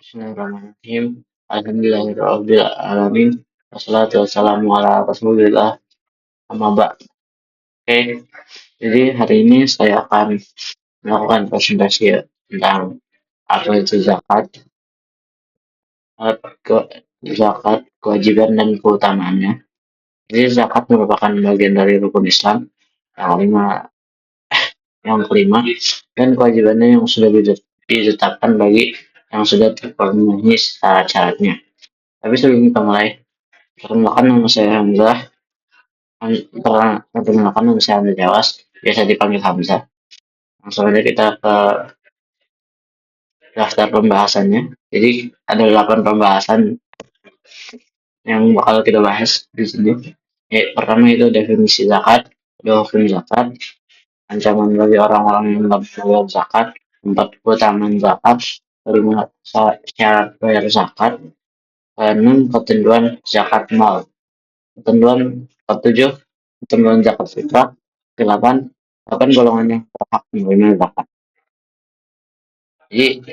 Bismillahirrahmanirrahim. Alhamdulillahirabbil alamin. Wassalatu wassalamu ala Rasulillah. Amma ba'd. Oke, jadi hari ini saya akan melakukan presentasi ya, tentang apa itu zakat, eh, ke- zakat, kewajiban dan keutamaannya. Jadi zakat merupakan bagian dari rukun Islam yang kelima, dan kewajibannya yang sudah ditetapkan bagi yang sudah terpenuhi syarat-syaratnya. Tapi sebelum kita mulai, perkenalkan nama saya Hamzah. Perkenalkan nama saya Hamzah Jawas, biasa dipanggil Hamzah. Langsung aja kita ke daftar pembahasannya. Jadi ada 8 pembahasan yang bakal kita bahas di sini. Pertama itu definisi zakat, kedua hukum zakat, ancaman bagi orang-orang yang tidak bayar zakat, empat keutamaan zakat, kelima syarat bayar zakat, keenam ketentuan zakat mal, ketentuan ketujuh ketentuan zakat fitrah, delapan delapan golongan yang berhak menerima zakat. Jadi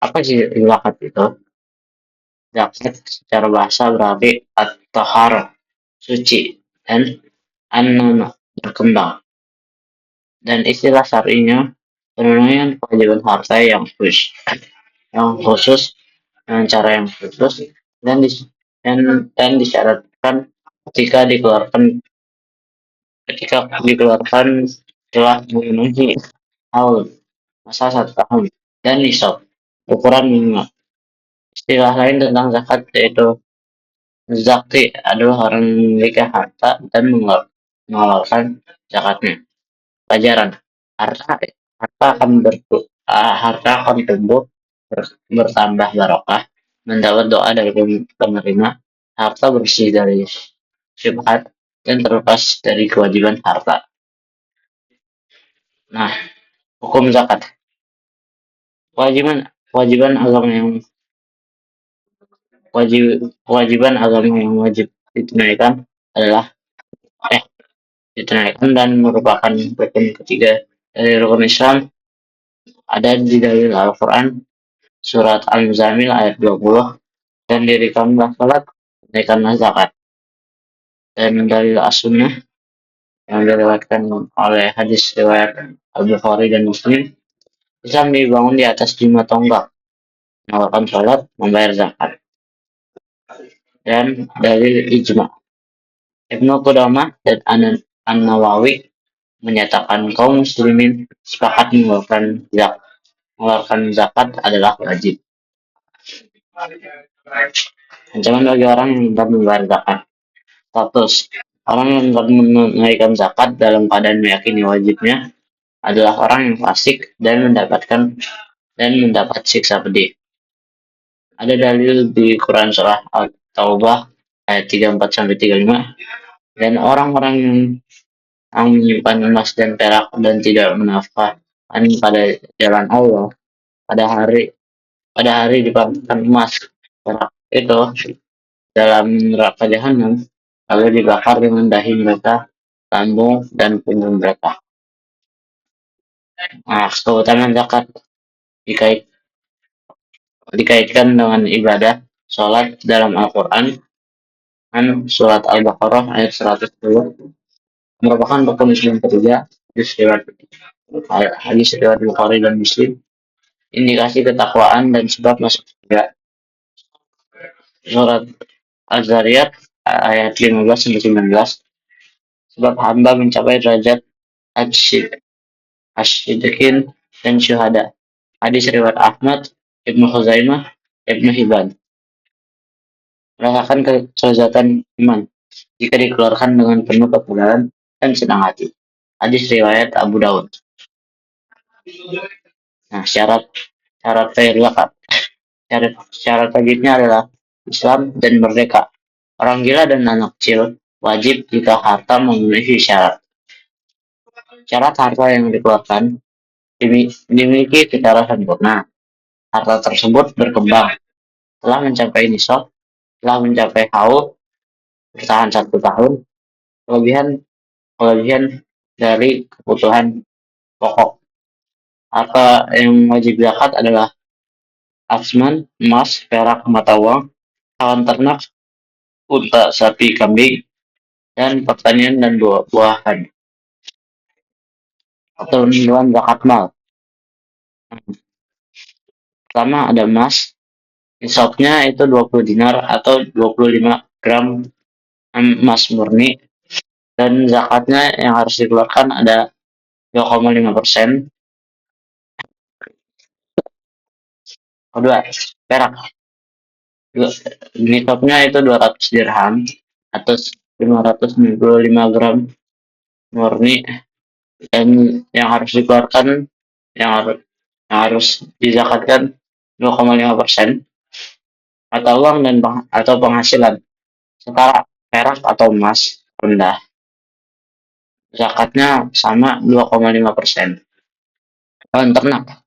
apa sih zakat itu? Zakat secara bahasa berarti at-tahara, suci, dan an berkembang. Dan istilah syar'inya penunaian kewajiban harta yang khusus dengan cara yang khusus dan disyaratkan ketika dikeluarkan setelah memenuhi haul masa 1 tahun dan nisab ukuran minimal. Istilah lain tentang zakat yaitu zakti adalah orang yang memiliki harta dan mengeluarkan zakatnya. Pelajaran, harta harta akan tumbuh, bertambah barokah, mendapat doa dari penerima, harta bersih dari syubhat, dan terlepas dari kewajiban harta. Nah, hukum zakat. Kewajiban kewajiban agama yang kewajiban agama yang wajib ditunaikan adalah ditunaikan dan merupakan rukun ketiga dari rukun Islam. Ada di dalil Al-Quran surat Al-Muzamil ayat 20, dan dirikanlah salat, tunaikanlah zakat. Dan dalil as-sunnah yang diriwayatkan oleh hadis riwayat Al-Bukhari dan Muslim, Islam dibangun di atas 5 tonggak, melakukan salat, membayar zakat. Dan dalil ijma. Ibnu Qudamah dan An-Nawawi menyatakan kaum muslimin sepakat mengeluarkan zakat adalah wajib. Ancaman bagi orang yang tidak membayar zakat. Status orang yang tidak menunaikan zakat dalam keadaan meyakini wajibnya adalah orang yang fasik dan mendapat siksa pedih. Ada dalil di Quran surah At-Taubah ayat 34-35, dan orang-orang yang menyimpan emas dan perak dan tidak menafkahkan pada jalan Allah pada hari dibangkitkan emas perak itu dalam neraka jahanam, lalu dibakar dengan dahi mereka, lambung, dan punggung mereka. Nah, keutamaan zakat dikait, dikaitkan dengan ibadah sholat dalam Al-Quran. Surat Al-Baqarah ayat 110 merupakan rukun Islam ketiga. Hadis riwayat Bukhari dan Muslim, indikasi ketakwaan dan sebab masuk surga. Surat Az-Zariyat ayat 15-19, sebab hamba mencapai derajat asyidikin dan syuhada. Hadis riwayat Ahmad, Ibnu Khuzaimah, Ibnu Hibban. Merasakan kelezatan iman jika dikeluarkan dengan penuh kepedulian dan senang hati. Hadis riwayat Abu Daud. Nah, syarat bayar zakat. Syarat wajibnya adalah Islam dan merdeka. Orang gila dan anak kecil wajib jika harta memenuhi syarat. Syarat harta yang dikeluarkan dimiliki secara sempurna. Harta tersebut berkembang, telah mencapai nisab, telah mencapai haul, bertahan 1 tahun, kelebihan dari kebutuhan pokok. Apa yang wajib zakat adalah asman, emas, perak, mata uang, hewan ternak, unta, sapi, kambing, dan pertanian dan buah-buahan. Atau nilai zakat mal. Pertama ada emas, nisabnya itu 20 dinar atau 25 gram emas murni, dan zakatnya yang harus dikeluarkan ada 2,5%. Kedua, perak. Nisabnya itu 200 dirham atau 595 gram murni, dan yang harus dikeluarkan yang harus dizakatkan 2,5%. Atau uang dan atau penghasilan setara perak atau emas rendah, zakatnya sama 2,5%. Hewan ternak,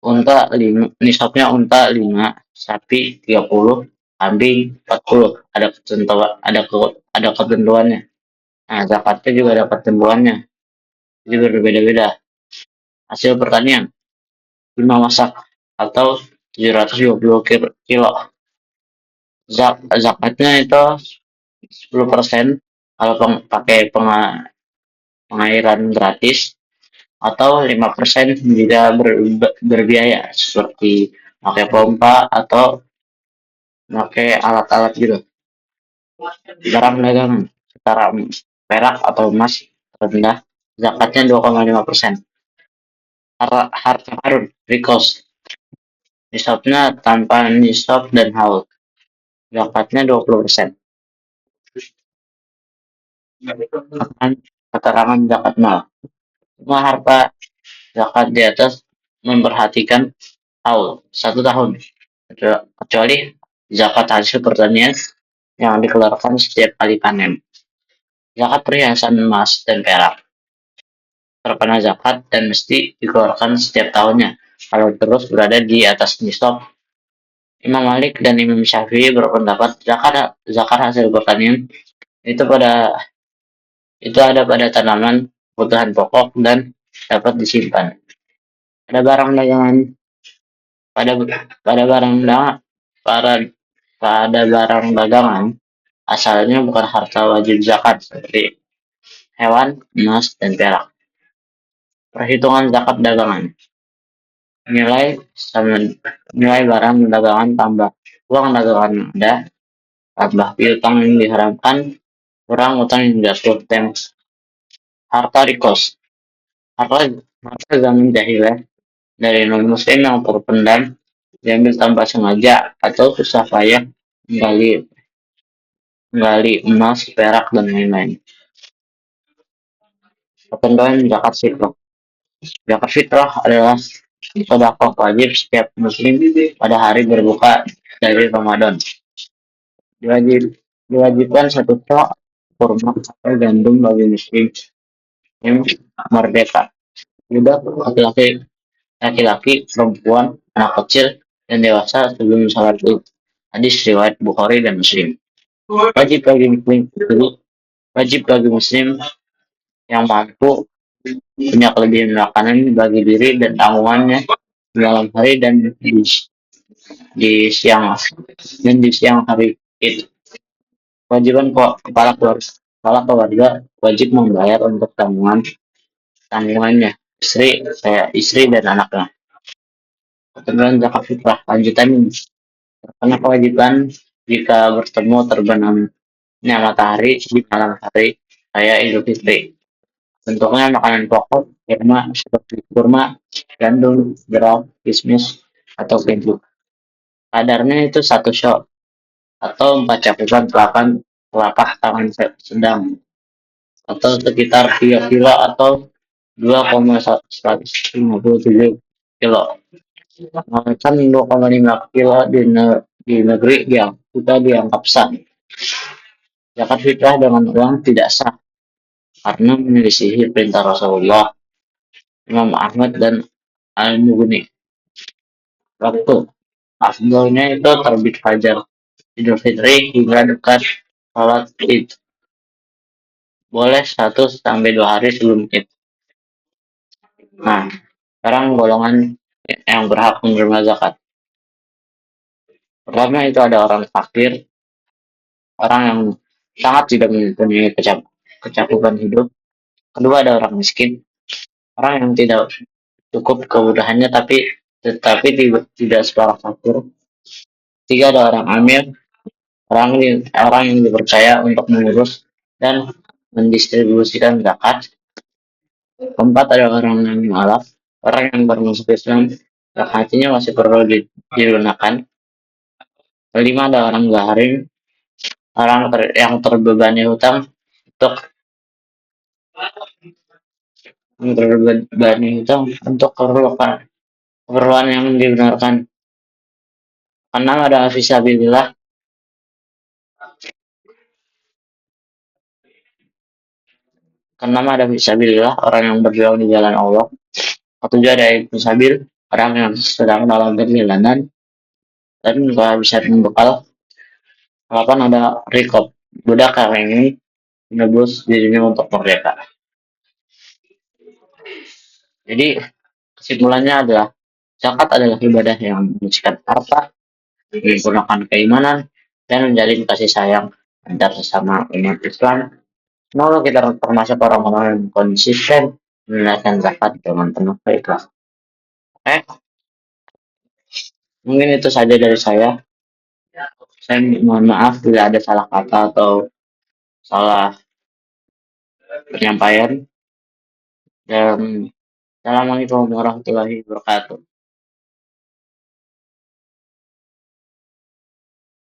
unta 5, nisabnya unta 5, sapi 30, kambing 40. Ada ketentuannya. Nah, zakatnya juga ada ketentuannya. Jadi berbeda-beda. Hasil pertanian 5 masak atau 720 kilo. Zakatnya itu 10% kalau pakai pengairan gratis, atau 5% jika berbiaya seperti pakai pompa atau pakai alat-alat gitu. Barang dagangan setara perak atau emas rendah, zakatnya 2,5%. Harta karun rikos, nisabnya tanpa nisab dan haul, zakatnya 20%. Keterangan zakat mal, semua harta zakat di atas memperhatikan haul 1 tahun, kecuali zakat hasil pertanian yang dikeluarkan setiap kali panen. Zakat perhiasan emas dan perak terkena zakat dan mesti dikeluarkan setiap tahunnya kalau terus berada di atas nisab. Imam Malik dan Imam Syafi'i berpendapat zakat hasil pertanian itu ada pada tanaman kebutuhan pokok dan dapat disimpan. Pada barang dagangan pada pada barang dagangan pada pada barang dagangan asalnya bukan harta wajib zakat seperti hewan, emas, dan perak. Perhitungan zakat dagangan. Nilai sama nilai barang dagangan tambah uang dagangan ada, tambah piutang yang diharamkan, kurang utang yang jatuh. Harta rikos. Harta zaman jahiliyah dari non-muslim yang terpendam diambil tanpa sengaja atau susah payah menggali menggali emas, perak, dan lain-lain. Ketentuan zakat fitrah. Zakat fitrah adalah sedekah wajib setiap muslim pada hari berbuka dari Ramadan. Diwajibkan 1 sok kurma atau gandum bagi muslim yang merdeka. Budak laki-laki, perempuan, anak kecil, dan dewasa sebelum salat Id. Hadis riwayat Bukhari dan Muslim. Wajib bagi muslim wajib bagi muslim yang mampu punya kelebihan makanan bagi diri dan tanggungannya di malam hari dan di siang hari itu. Kewajiban kepala keluarga wajib membayar untuk tanggungannya istri dan anaknya. Ketentuan zakat fitrah lanjutan ini. Karena kewajiban jika bertemu terbenamnya matahari di malam hari raya Idul Fitri. Bentuknya makanan pokok seperti kurma, gandum, beras, kismis, atau keju. Kadarnya itu 1 syok atau 4 cakupan telapak tangan sedang, atau sekitar 3 kilo atau 2,157 kilo. Kan 2,5 kilo di negeri yang kita dianggap sah. Zakat fitrah dengan uang tidak sah karena menyelisihi perintah Rasulullah, Imam Ahmad, dan Al-Mughni. Waktu afdolnya itu terbit fajar Idul Fitri hingga dekat sholat Id. Boleh 1 sampai 2 hari sebelum Id. Nah, sekarang golongan yang berhak menerima zakat. Pertama itu ada orang fakir, orang yang sangat tidak mempunyai kecakupan hidup. Kedua ada orang miskin, orang yang tidak cukup kebutuhannya tetapi tidak separah fakir. Tiga ada orang amil, orang yang dipercaya untuk mengurus dan mendistribusikan zakat. Keempat ada orang yang mualaf, orang yang bermusuh Islam yang hatinya masih perlu dilunakan. Kelima ada orang gaharing, yang terbebani hutang untuk untuk keperluan yang dibenarkan. Keenam ada fisabilillah, orang yang berjuang di jalan Allah. Ketujuh ada ibnu sabil, orang yang sedang dalam perjalanan dan kehabisan bekal. Delapan ada rikob, budak yang ingin menebus dirinya untuk merdeka. Jadi kesimpulannya adalah zakat adalah ibadah yang menyucikan harta, menyempurnakan keimanan, dan menjalin kasih sayang antar sesama umat Islam. Semoga kita termasuk orang-orang yang konsisten menunaikan zakat dengan penuh keikhlasan. Eh, mungkin itu saja dari saya. Saya mohon maaf bila ada salah kata atau salah penyampaian. Dan assalamualaikum warahmatullahi wabarakatuh.